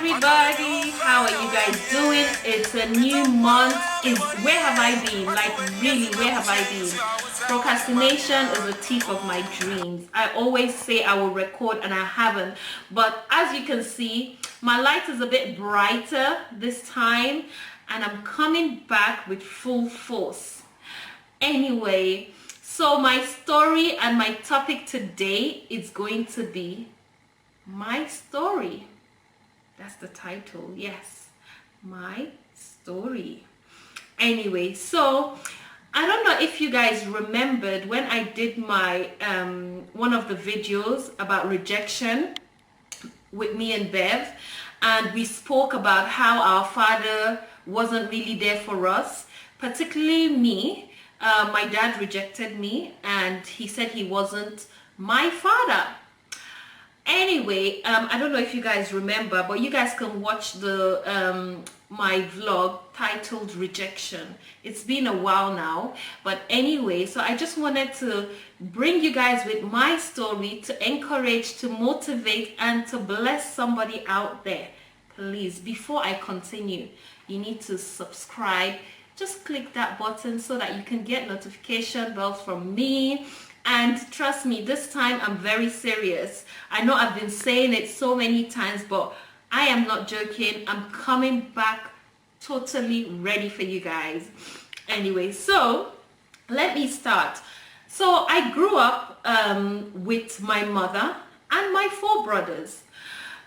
everybody, how are you guys doing? It's a new month. Where have I been? Like, really, where have I been? Procrastination is a thief of my dreams. I always say I will record and I haven't, but as you can see, my light is a bit brighter this time and I'm coming back with full force. Anyway, so my story and my topic today is going to be my story. That's the title. Yes, my story. Anyway, so I don't know if you guys remembered when I did my one of the videos about rejection with me and Bev, and we spoke about how our father wasn't really there for us, particularly me. My dad rejected me and he said he wasn't my father. Anyway, I don't know if you guys remember, but you guys can watch the my vlog titled Rejection. It's been a while now, but anyway, so I just wanted to bring you guys with my story to encourage, to motivate, and to bless somebody out there. Please, before I continue, you need to subscribe. Just click that button so that you can get notification bells from me. And trust me, this time I'm very serious. I know I've been saying it so many times, but I am not joking. I'm coming back totally ready for you guys. Anyway, so let me start. So I grew up with my mother and my 4 brothers.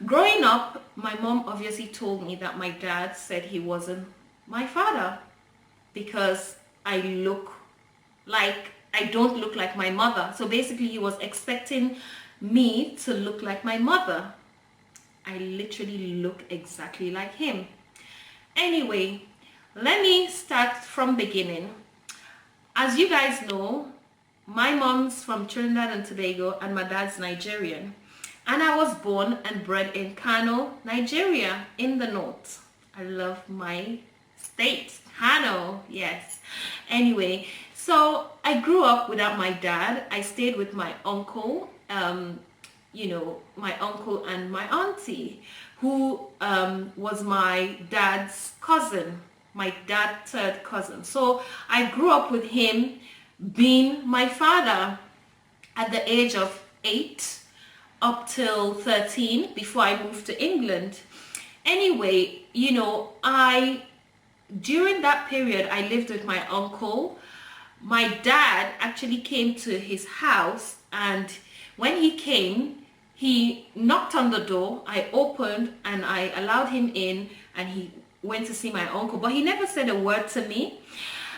Growing up, my mom obviously told me that my dad said he wasn't my father because I don't look like my mother. So basically he was expecting me to look like my mother. I literally look exactly like him. Anyway, let me start from beginning. As you guys know, my mom's from Trinidad and Tobago and my dad's Nigerian. And I was born and bred in Kano, Nigeria, in the north. I love my state, Kano, yes. Anyway, so I grew up without my dad. I stayed with my uncle, my uncle and my auntie, who was my dad's cousin, my dad's 3rd cousin. So I grew up with him being my father at the age of 8 up till 13 before I moved to England. Anyway, during that period, I lived with my uncle. My dad actually came to his house, and when he came, he knocked on the door. I opened and I allowed him in, and he went to see my uncle, but he never said a word to me.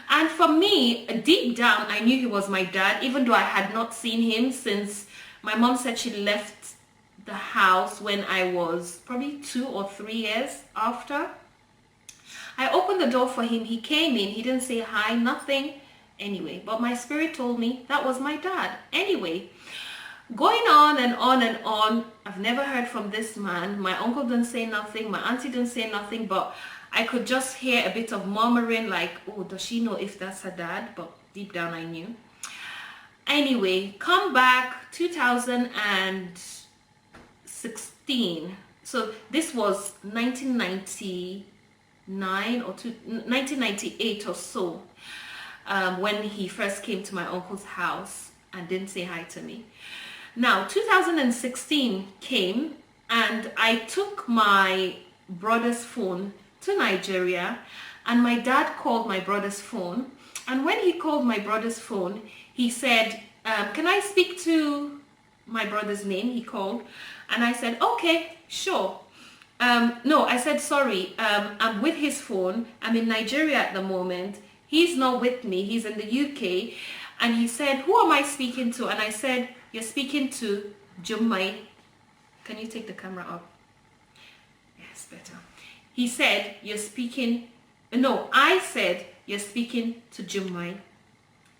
And for me, deep down, I knew he was my dad, even though I had not seen him since my mom said she left the house when I was probably 2 or 3 years after. I opened the door for him. He came in. He didn't say hi, nothing. Anyway, but my spirit told me that was my dad. Anyway, going on and on and on, I've never heard from this man. My uncle didn't say nothing. My auntie didn't say nothing, but I could just hear a bit of murmuring like, oh, does she know if that's her dad? But deep down I knew. Anyway, come back 2016. So this was 1999 or 1998 or so. When he first came to my uncle's house and didn't say hi to me. Now, 2016 came and I took my brother's phone to Nigeria, and my dad called my brother's phone. And when he called my brother's phone, he said, can I speak to my brother's name? He called. And I said, okay, sure. No, I said, sorry, I'm with his phone. I'm in Nigeria at the moment. He's not with me. He's in the UK. And he said, who am I speaking to? And I said, you're speaking to Jummai. Can you take the camera up? Yes, better. He said, I said, you're speaking to Jummai.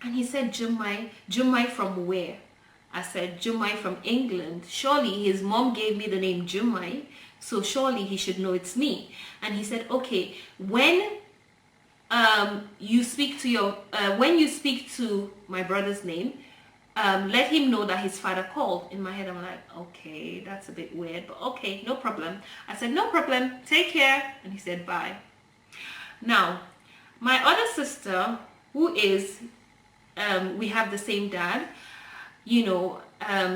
And he said, Jummai? Jummai from where? I said, Jummai from England. Surely his mom gave me the name Jummai, so surely he should know it's me. And he said, okay, when you speak to my brother's name, let him know that his father called. In my head, I'm like, okay, that's a bit weird, but okay, no problem. I said, no problem, take care. And he said, bye. Now, my other sister, who is, we have the same dad,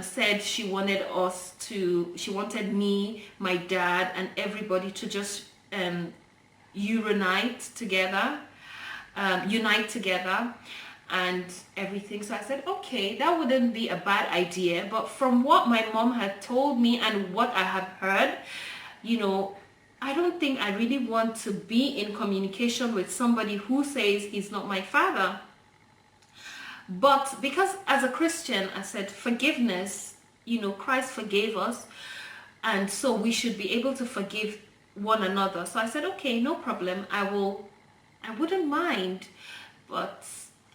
said she wanted me, my dad, and everybody to just unite together and everything. So I said, okay, that wouldn't be a bad idea. But from what my mom had told me and what I have heard, I don't think I really want to be in communication with somebody who says he's not my father. But because as a Christian, I said forgiveness, Christ forgave us, and so we should be able to forgive one another. So I said, okay, no problem, I wouldn't mind. But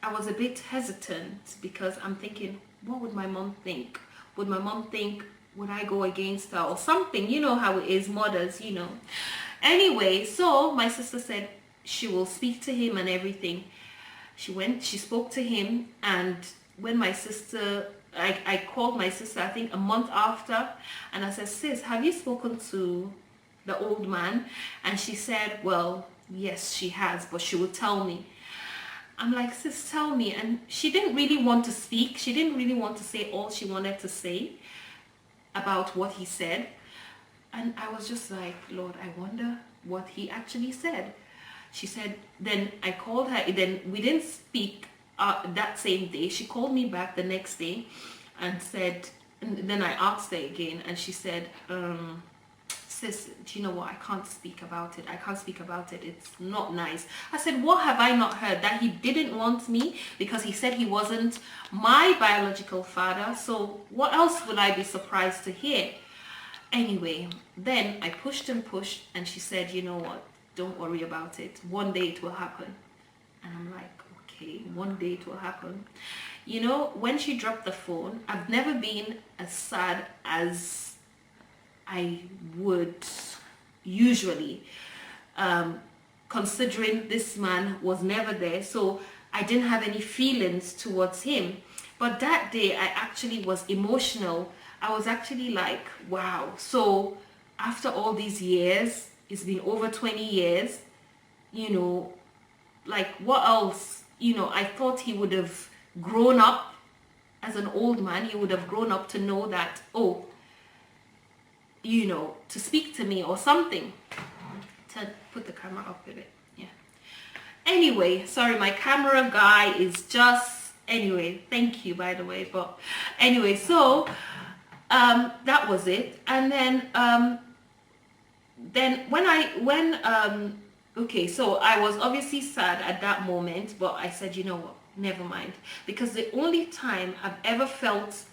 I was a bit hesitant because I'm thinking, what would my mom think? Would my mom think, would I go against her or something? You know how it is, mothers, Anyway, so my sister said she will speak to him and everything. She spoke to him, and when my sister, I called my sister, I think a month after, and I said, sis, have you spoken to the old man? And she said, well, yes, she has, but she will tell me. I'm like, sis, tell me. And she didn't really want to speak. She didn't really want to say all she wanted to say about what he said. And I was just like, Lord, I wonder what he actually said. She said, then I called her, then we didn't speak that same day. She called me back the next day and said, and then I asked her again, and she said, sis, do you know what, I can't speak about it. I can't speak about it. It's not nice. I said, what have I not heard? That he didn't want me because he said he wasn't my biological father. So what else would I be surprised to hear? Anyway, then I pushed and pushed, and she said, you know what, don't worry about it. One day it will happen. And I'm like, okay, one day it will happen. When she dropped the phone, I've never been as sad as I would usually, considering this man was never there. So I didn't have any feelings towards him. But that day I actually was emotional. I was actually like, wow. So after all these years, it's been over 20 years, like what else? I thought he would have grown up as an old man. He would have grown up to know that, to speak to me or something. To put the camera up with it. Yeah. Anyway, sorry, my camera guy is just, anyway, thank you, by the way. But anyway, so that was it. And then okay, so I was obviously sad at that moment, but I said, you know what, never mind. Because the only time I've ever felt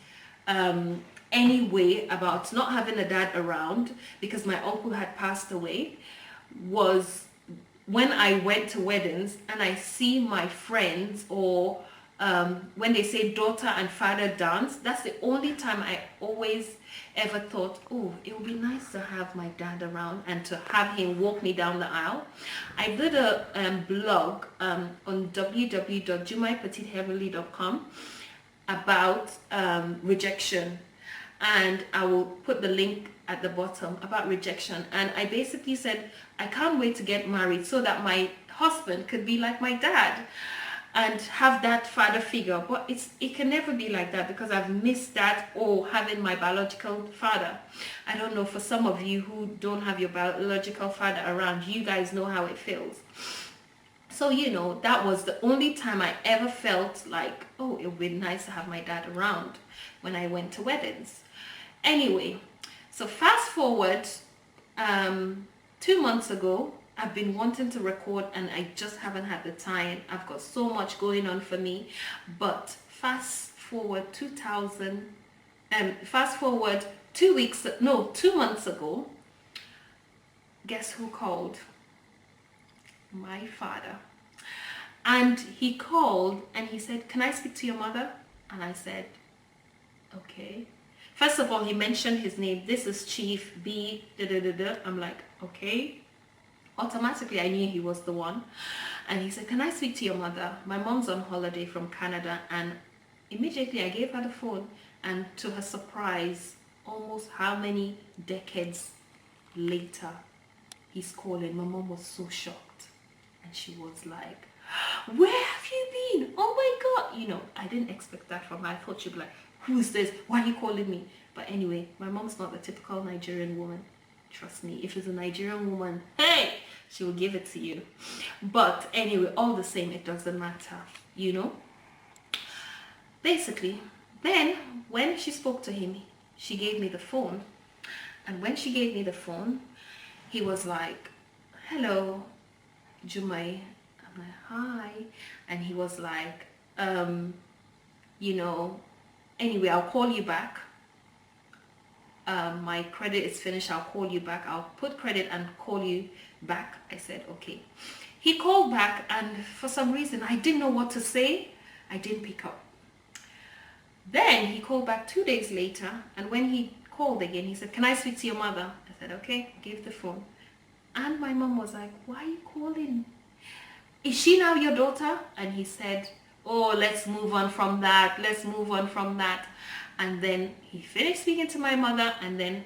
any way about not having a dad around, because my uncle had passed away, was when I went to weddings and I see my friends, or when they say daughter and father dance. That's the only time I always ever thought, oh, it would be nice to have my dad around and to have him walk me down the aisle. I did a blog on www.jumaipetiteheavenly.com about rejection, and I will put the link at the bottom about rejection. And I basically said I can't wait to get married so that my husband could be like my dad and have that father figure. But it can never be like that, because I've missed that, or having my biological father. I don't know, for some of you who don't have your biological father around, you guys know how it feels. So that was the only time I ever felt like, oh, it would be nice to have my dad around, when I went to weddings. Anyway, so fast forward 2 months ago, I've been wanting to record and I just haven't had the time. I've got so much going on for me. But fast forward 2 months ago, guess who called? My father. And he called and he said, can I speak to your mother? And I said, okay. First of all, he mentioned his name. This is Chief B. I'm like, okay. Automatically, I knew he was the one. And he said, can I speak to your mother? My mom's on holiday from Canada and Immediately I gave her the phone, and to her surprise, almost how many decades later, he's calling. My mom was so shocked, and she was like, where have you been? Oh my God. You know, I didn't expect that from her. I thought she'd be like, who is this? Why are you calling me? But anyway, my mom's not the typical Nigerian woman. Trust me, if it's a Nigerian woman, hey, she will give it to you. But anyway, all the same, it doesn't matter, you know. Basically, then when she spoke to him, she gave me the phone. And when she gave me the phone, he was like, hello, Jumai. I'm like, hi. And he was like, you know, anyway, I'll call you back. My credit is finished. I'll call you back. I'll put credit and call you back. I said, okay. He called back, and for some reason, I didn't know what to say. I didn't pick up. Then he called back 2 days later, and when he called again, he said, can I speak to your mother? I said, okay. Gave the phone. And my mom was like, why are you calling? Is she now your daughter? And he said, oh, let's move on from that. Let's move on from that. And then he finished speaking to my mother and then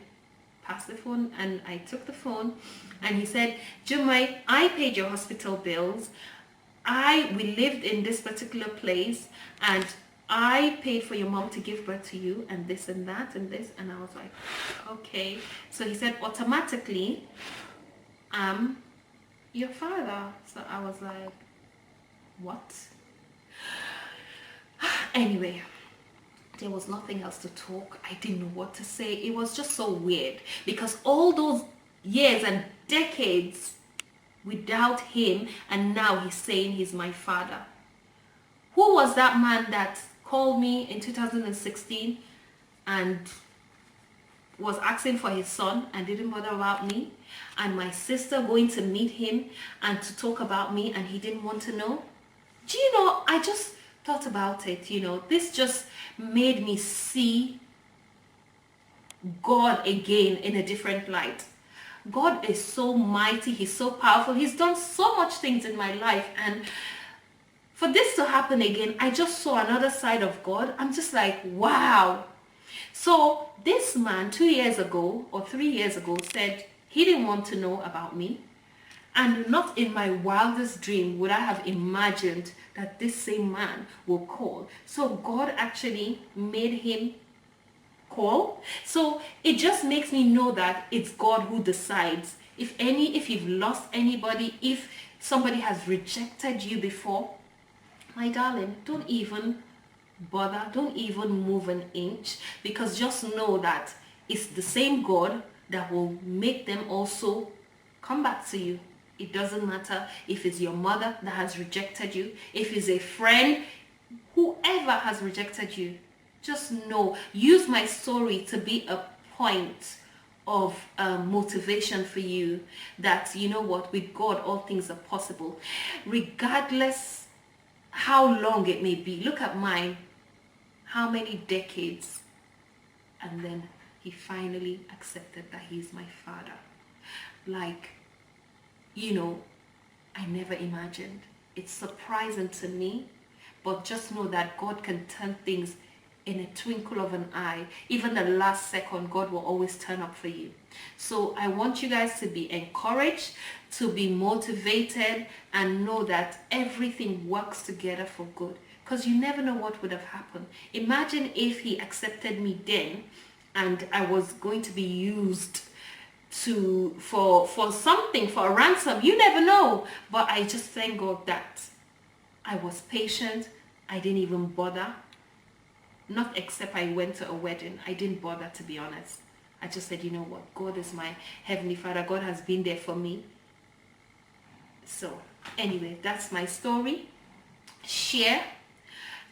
passed the phone, and I took the phone, and he said, Jumai, I paid your hospital bills. We lived in this particular place, and I paid for your mom to give birth to you, and this and that and this. And I was like, okay. So he said, automatically, I'm your father. So I was like, what? Anyway, there was nothing else to talk. I didn't know what to say. It was just so weird, because all those years and decades without him, and now he's saying he's my father. Who was that man that called me in 2016 and was asking for his son and didn't bother about me, and my sister going to meet him and to talk about me, and he didn't want to know? Do you know, I just thought about it, you know, this just made me see God again in a different light. God is so mighty, he's so powerful, he's done so much things in my life, and for this to happen again, I just saw another side of God. I'm just like, wow. So this man 2 years ago or 3 years ago said he didn't want to know about me, and not in my wildest dream would I have imagined that this same man will call. So God actually made him call. So it just makes me know that it's God who decides. If you've lost anybody, if somebody has rejected you before, my darling, don't even bother, don't even move an inch, because just know that it's the same God that will make them also come back to you. It doesn't matter if it's your mother that has rejected you, if it's a friend, whoever has rejected you. Just know, use my story to be a point of motivation for you, that you know what, with God all things are possible, regardless how long it may be. Look at mine, how many decades, and then he finally accepted that he's my father. Like, you know, I never imagined. It's surprising to me, but just know that God can turn things in a twinkle of an eye. Even the last second, God will always turn up for you. So I want you guys to be encouraged, to be motivated, and know that everything works together for good, because you never know what would have happened. Imagine if he accepted me then and I was going to be used for something, for a ransom. You never know. But I just thank God that I was patient. I didn't even bother. Not except I went to a wedding. I didn't bother, to be honest. I just said, you know what, God is my Heavenly Father. God has been there for me. So anyway, that's my story. Share,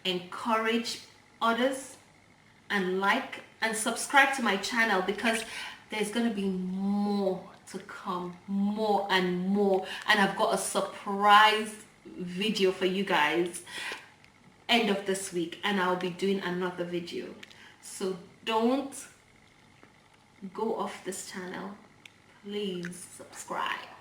encourage others, and like and subscribe to my channel, because there's going to be more to come, more and more. And I've got a surprise video for you guys end of this week, and I'll be doing another video. So don't go off this channel. Please subscribe.